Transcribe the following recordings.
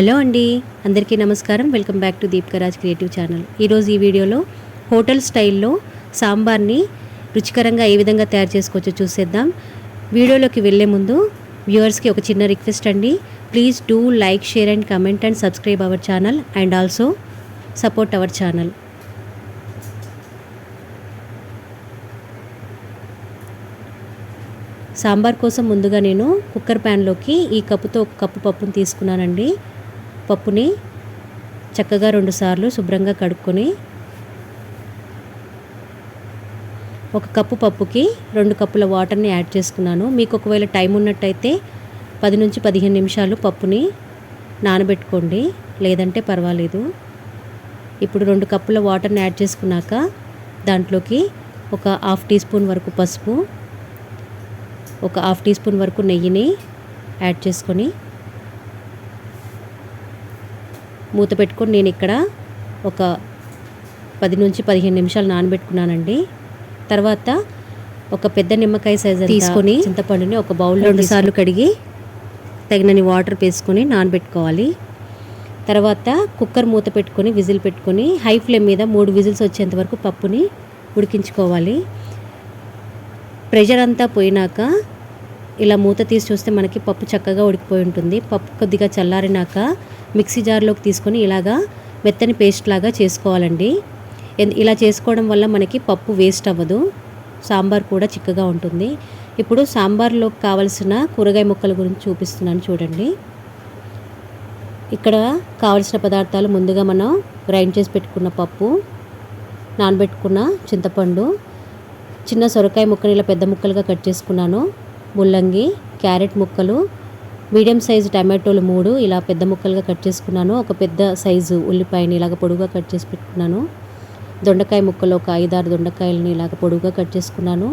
Hello అండి, అందరికీ నమస్కారం. Welcome back to Deepkaraj creative channel. ఈరోజు ఈ వీడియోలో హోటల్ స్టైల్లో సాంబార్ని రుచికరంగా ఏ విధంగా తయారు చేసుకోవచ్చో చూసేద్దాం. వీడియోలోకి వెళ్ళే ముందు వ్యూవర్స్కి ఒక చిన్న రిక్వెస్ట్ అండి. Please do like, share and comment and subscribe our channel and also support our channel. Sambar కోసం ముందుగా నేను కుక్కర్ ప్యాన్లోకి ఈ కప్పుతో ఒక కప్పు పప్పును తీసుకున్నానండి. పప్పుని చక్కగా 2 సార్లు శుభ్రంగా కడుక్కొని, ఒక కప్పు పప్పుకి 2 కప్పుల వాటర్ని యాడ్ చేసుకున్నాను. మీకు ఒకవేళ టైం ఉన్నట్టయితే 10 నుంచి 15 నిమిషాలు పప్పుని నానబెట్టుకోండి, లేదంటే పర్వాలేదు. ఇప్పుడు 2 కప్పుల వాటర్ని యాడ్ చేసుకున్నాక దాంట్లోకి ఒక హాఫ్ టీ స్పూన్ వరకు పసుపు, ఒక హాఫ్ టీ స్పూన్ వరకు నెయ్యిని యాడ్ చేసుకొని మూత పెట్టుకొని నేను ఇక్కడ ఒక 10 నుంచి 15 నిమిషాలు నానబెట్టుకున్నానండి. తర్వాత ఒక పెద్ద నిమ్మకాయ సైజు తీసుకొని చింతపండుని ఒక బౌల్లో 2 సార్లు కడిగి తగినన్ని వాటర్ వేసుకొని నానబెట్టుకోవాలి. తర్వాత కుక్కర్ మూత పెట్టుకొని విజిల్ పెట్టుకొని హై ఫ్లేమ్ మీద 3 విజిల్స్ వచ్చేంత వరకు పప్పుని ఉడికించుకోవాలి. ప్రెషర్ అంతా పోయినాక ఇలా మూత తీసి చూస్తే మనకి పప్పు చక్కగా ఉడికిపోయి ఉంటుంది. పప్పు కొద్దిగా చల్లారినాక మిక్సీ జార్లోకి తీసుకొని ఇలాగా మెత్తని పేస్ట్ లాగా చేసుకోవాలండి. ఇలా చేసుకోవడం వల్ల మనకి పప్పు వేస్ట్ అవ్వదు, సాంబార్ కూడా చిక్కగా ఉంటుంది. ఇప్పుడు సాంబార్లోకి కావలసిన కూరగాయ ముక్కల గురించి చూపిస్తున్నాను చూడండి. ఇక్కడ కావలసిన పదార్థాలు ముందుగా మనం గ్రైండ్ చేసి పెట్టుకున్న పప్పు, నానబెట్టుకున్న చింతపండు, చిన్న సొరకాయ ముక్కని ఇలా పెద్ద ముక్కలుగా కట్ చేసుకున్నాను, ముల్లంగి, క్యారెట్ ముక్కలు, మీడియం సైజు టమాటోలు 3 ఇలా పెద్ద ముక్కలుగా కట్ చేసుకున్నాను, ఒక పెద్ద సైజు ఉల్లిపాయని ఇలాగ పొడుగుగా కట్ చేసి పెట్టుకున్నాను, దొండకాయ ముక్కలు ఒక 5-6 దొండకాయలని ఇలాగ పొడుగుగా కట్ చేసుకున్నాను,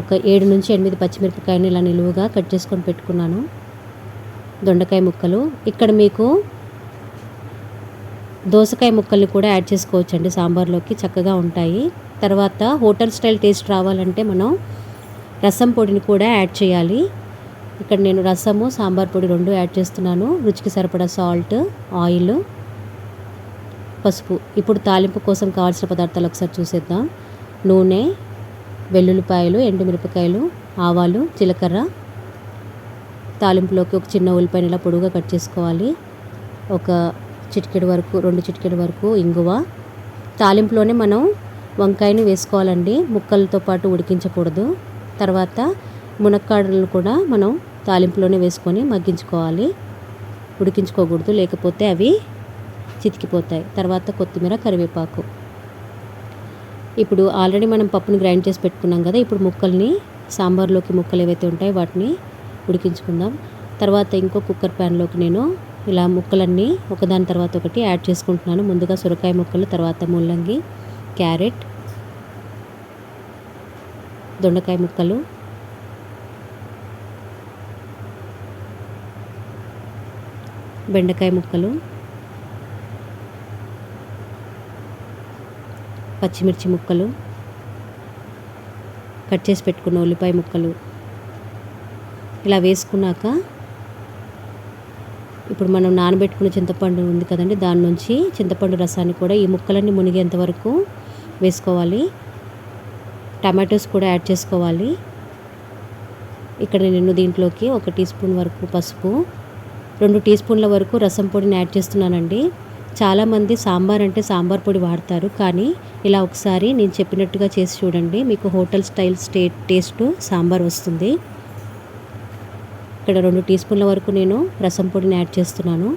ఒక 7 నుంచి 8 పచ్చిమిరపకాయని ఇలా నిలువుగా కట్ చేసుకొని పెట్టుకున్నాను, దొండకాయ ముక్కలు. ఇక్కడ మీకు దోసకాయ ముక్కల్ని కూడా యాడ్ చేసుకోవచ్చండి, సాంబార్లోకి చక్కగా ఉంటాయి. తర్వాత హోటల్ స్టైల్ టేస్ట్ రావాలంటే మనం రసం పొడిని కూడా యాడ్ చేయాలి. ఇక్కడ నేను రసము, సాంబార్ పొడి 2 యాడ్ చేస్తున్నాను. రుచికి సరిపడా సాల్ట్, ఆయిల్, పసుపు. ఇప్పుడు తాలింపు కోసం కావాల్సిన పదార్థాలు ఒకసారి చూసేద్దాం. నూనె, వెల్లుల్లిపాయలు, ఎండుమిరపకాయలు, ఆవాలు, జీలకర్ర. తాలింపులోకి ఒక చిన్న ఉల్లిపాయని ఇలా పొడుగుగా కట్ చేసుకోవాలి. ఒక చిటికెడు వరకు 2 చిటికెడు వరకు ఇంగువ. తాలింపులోనే మనం వంకాయని వేసుకోవాలండి, ముక్కలతో పాటు ఉడికించకూడదు. తర్వాత మునక్కాడలను కూడా మనం తాలింపులోనే వేసుకొని మగ్గించుకోవాలి, ఉడికించుకోకూడదు, లేకపోతే అవి చితికిపోతాయి. తర్వాత కొత్తిమీర, కరివేపాకు. ఇప్పుడు ఆల్రెడీ మనం పప్పుని గ్రైండ్ చేసి పెట్టుకున్నాం కదా, ఇప్పుడు ముక్కల్ని సాంబార్లోకి ముక్కలు ఏవైతే ఉంటాయో వాటిని ఉడికించుకుందాం. తర్వాత ఇంకో కుక్కర్ ప్యాన్లోకి నేను ఇలా ముక్కలన్నీ ఒకదాని తర్వాత ఒకటి యాడ్ చేసుకుంటున్నాను. ముందుగా సొరకాయ ముక్కలు, తర్వాత ముల్లంగి, క్యారెట్, దొండకాయ ముక్కలు, బెండకాయ ముక్కలు, పచ్చిమిర్చి ముక్కలు, కట్ చేసి పెట్టుకున్న ఉల్లిపాయ ముక్కలు ఇలా వేసుకున్నాక ఇప్పుడు మనం నానబెట్టుకున్న చింతపండు ఉంది కదండి, దాని నుంచి చింతపండు రసాన్ని కూడా ఈ ముక్కలన్నీ మునిగేంత వరకు వేసుకోవాలి. టమాటోస్ కూడా యాడ్ చేసుకోవాలి. ఇక్కడ నేను దీంట్లోకి 1 టీ స్పూన్ వరకు పసుపు, 2 టీ స్పూన్ల వరకు రసం పొడిని యాడ్ చేస్తున్నానండి. చాలామంది సాంబార్ అంటే సాంబార్ పొడి వాడతారు, కానీ ఇలా ఒకసారి నేను చెప్పినట్టుగా చేసి చూడండి, మీకు హోటల్ స్టైల్ టేస్ట్ సాంబార్ వస్తుంది. ఇక్కడ 2 టీ స్పూన్ల వరకు నేను రసం పొడిని యాడ్ చేస్తున్నాను.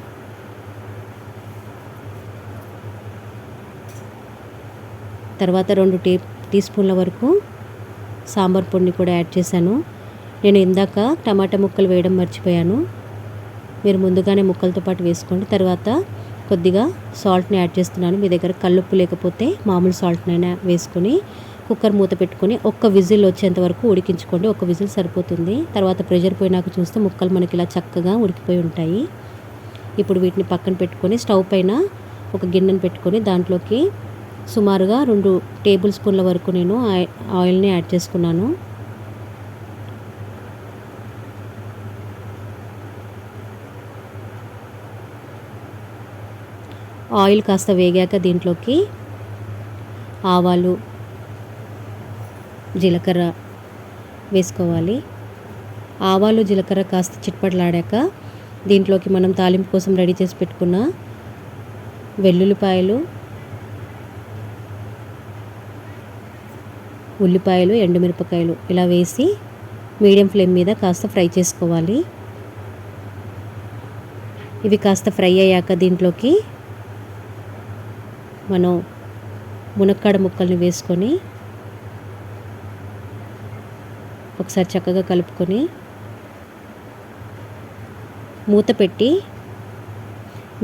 తర్వాత 2 టీ స్పూన్ల వరకు సాంబార్ పొడిని కూడా యాడ్ చేశాను. నేను ఇందాక టమాటా ముక్కలు వేయడం మర్చిపోయాను, మీరు ముందుగానే ముక్కలతో పాటు వేసుకోండి. తర్వాత కొద్దిగా సాల్ట్ని యాడ్ చేస్తున్నాను. మీ దగ్గర కల్లుప్పు లేకపోతే మామూలు సాల్ట్నైనా వేసుకొని కుక్కర్ మూత పెట్టుకొని 1 విజిల్ వచ్చేంత వరకు ఉడికించుకోండి. 1 విజిల్ సరిపోతుంది. తర్వాత ప్రెషర్ పోయినాక చూస్తే ముక్కలు మనకి ఇలా చక్కగా ఉడికిపోయి ఉంటాయి. ఇప్పుడు వీటిని పక్కన పెట్టుకొని స్టవ్ పైన ఒక గిన్నెను పెట్టుకొని దాంట్లోకి సుమారుగా 2 టేబుల్ స్పూన్ల వరకు నేను ఆయిల్ని యాడ్ చేసుకున్నాను. ఆయిల్ కాస్త వేగాక దీంట్లోకి ఆవాలు, జీలకర్ర వేసుకోవాలి. ఆవాలు జీలకర్ర కాస్త చిట్పట్లాడాక దీంట్లోకి మనం తాలింపు కోసం రెడీ చేసి పెట్టుకున్న వెల్లుల్లిపాయలు, ఉల్లిపాయలు, ఎండుమిరపకాయలు ఇలా వేసి మీడియం ఫ్లేమ్ మీద కాస్త ఫ్రై చేసుకోవాలి. ఇవి కాస్త ఫ్రై అయ్యాక దీంట్లోకి మనం మునక్కాడ ముక్కల్ని వేసుకొని ఒకసారి చక్కగా కలుపుకొని మూత పెట్టి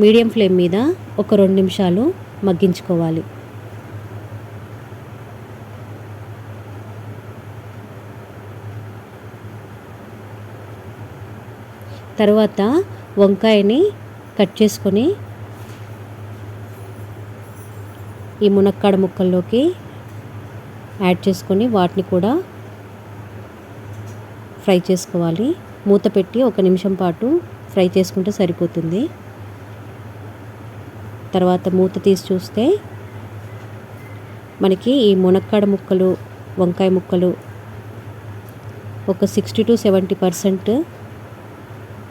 మీడియం ఫ్లేమ్ మీద ఒక 2 నిమిషాలు మగ్గించుకోవాలి. తర్వాత వంకాయని కట్ చేసుకొని ఈ మునక్కాడ ముక్కల్లోకి యాడ్ చేసుకొని వాటిని కూడా ఫ్రై చేసుకోవాలి. మూత పెట్టి 1 నిమిషం పాటు ఫ్రై చేసుకుంటే సరిపోతుంది. తర్వాత మూత తీసి చూస్తే మనకి ఈ మునక్కాడ ముక్కలు, వంకాయ ముక్కలు ఒక 60 to 70%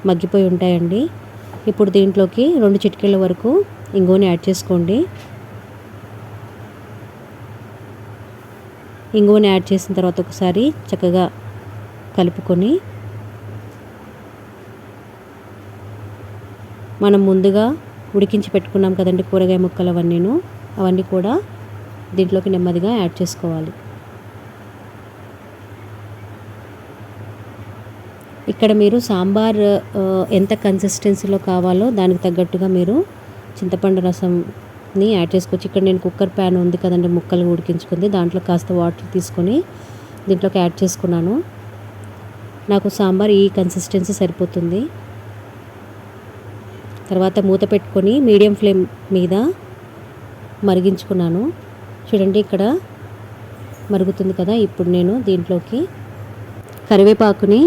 మగ్గిపోయి ఉంటాయండి. ఇప్పుడు దీంట్లోకి 2 చిటికెళ్ళ వరకు ఇంగువని యాడ్ చేసుకోండి. ఇంగువని యాడ్ చేసిన తర్వాత ఒకసారి చక్కగా కలుపుకొని మనం ముందుగా ఉడికించి పెట్టుకున్నాం కదండి కూరగాయ ముక్కలు అవన్నీ కూడా దీంట్లోకి నెమ్మదిగా యాడ్ చేసుకోవాలి. ఇక్కడ మీరు సాంబార్ ఎంత కన్సిస్టెన్సీలో కావాలో దానికి తగ్గట్టుగా మీరు చింతపండు రసంని యాడ్ చేసుకోవచ్చు. ఇక్కడ నేను కుక్కర్ ప్యాన్ ఉంది కదండి ముక్కలు ఉడికించుకుంది, దాంట్లో కాస్త వాటర్ తీసుకొని దీంట్లోకి యాడ్ చేసుకున్నాను. నాకు సాంబార్ ఈ కన్సిస్టెన్సీ సరిపోతుంది. తర్వాత మూత పెట్టుకొని మీడియం ఫ్లేమ్ మీద మరిగించుకున్నాను. చూడండి ఇక్కడ మరుగుతుంది కదా. ఇప్పుడు నేను దీంట్లోకి కరివేపాకుని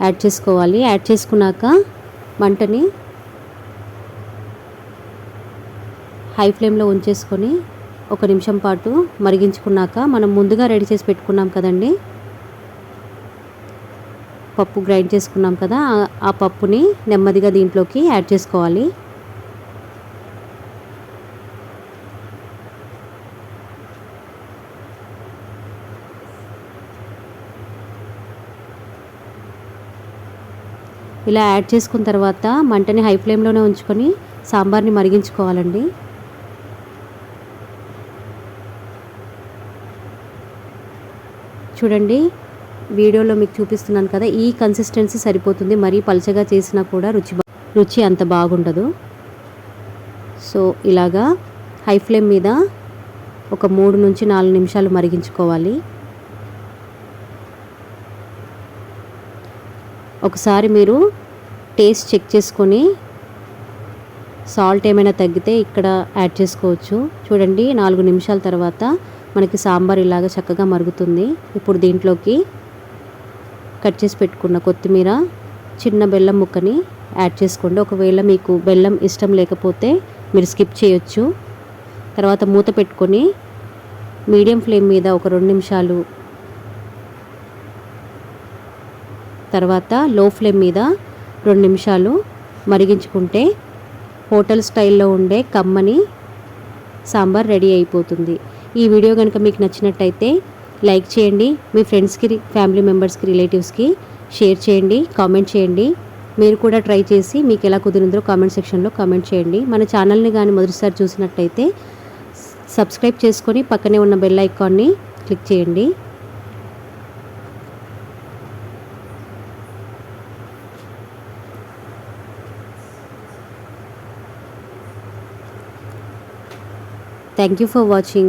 యాడ్ చేసుకోవాలి. యాడ్ చేసుకున్నాక మంటని హై ఫ్లేమ్లో ఉంచేసుకొని 1 నిమిషం పాటు మరిగించుకున్నాక మనం ముందుగా రెడీ చేసి పెట్టుకున్నాం కదండి పప్పు, గ్రైండ్ చేసుకున్నాం కదా, ఆ పప్పుని నెమ్మదిగా దీంట్లోకి యాడ్ చేసుకోవాలి. ఇలా యాడ్ చేసుకున్న తర్వాత మంటని హై ఫ్లేమ్లోనే ఉంచుకొని సాంబార్ని మరిగించుకోవాలండి. చూడండి వీడియోలో మీకు చూపిస్తున్నాను కదా, ఈ కన్సిస్టెన్సీ సరిపోతుంది. మరీ పలచగా చేసినా కూడా రుచి అంత బాగుండదు. సో ఇలాగా హై ఫ్లేమ్ మీద ఒక 3 నుంచి 4 నిమిషాలు మరిగించుకోవాలి. ఒకసారి మీరు టేస్ట్ చెక్ చేసుకొని సాల్ట్ ఏమైనా తగ్గితే ఇక్కడ యాడ్ చేసుకోవచ్చు. చూడండి 4 నిమిషాల తర్వాత మనకి సాంబార్ ఇలాగ చక్కగా మరుగుతుంది. ఇప్పుడు దీంట్లోకి కట్ చేసి పెట్టుకున్న కొత్తిమీర, చిన్న బెల్లం ముక్కని యాడ్ చేసుకోండి. ఒకవేళ మీకు బెల్లం ఇష్టం లేకపోతే మీరు స్కిప్ చేయొచ్చు. తర్వాత మూత పెట్టుకొని మీడియం ఫ్లేమ్ మీద ఒక 2 నిమిషాలు, తర్వాత లో ఫ్లేమ్ మీద 2 నిమిషాలు మరిగించుకుంటే హోటల్ స్టైల్లో ఉండే కమ్మని సాంబార్ రెడీ అయిపోతుంది. ఈ వీడియో కనుక మీకు నచ్చినట్టయితే లైక్ చేయండి, మీ ఫ్రెండ్స్కి, ఫ్యామిలీ మెంబర్స్కి, రిలేటివ్స్కి షేర్ చేయండి, కామెంట్ చేయండి. మీరు కూడా ట్రై చేసి మీకు ఎలా కుదిరిందో కామెంట్ సెక్షన్లో కామెంట్ చేయండి. మన ఛానల్ని కానీ మొదటిసారి చూసినట్టయితే సబ్స్క్రైబ్ చేసుకొని పక్కనే ఉన్న బెల్ ఐకాన్ని క్లిక్ చేయండి. Thank you for watching.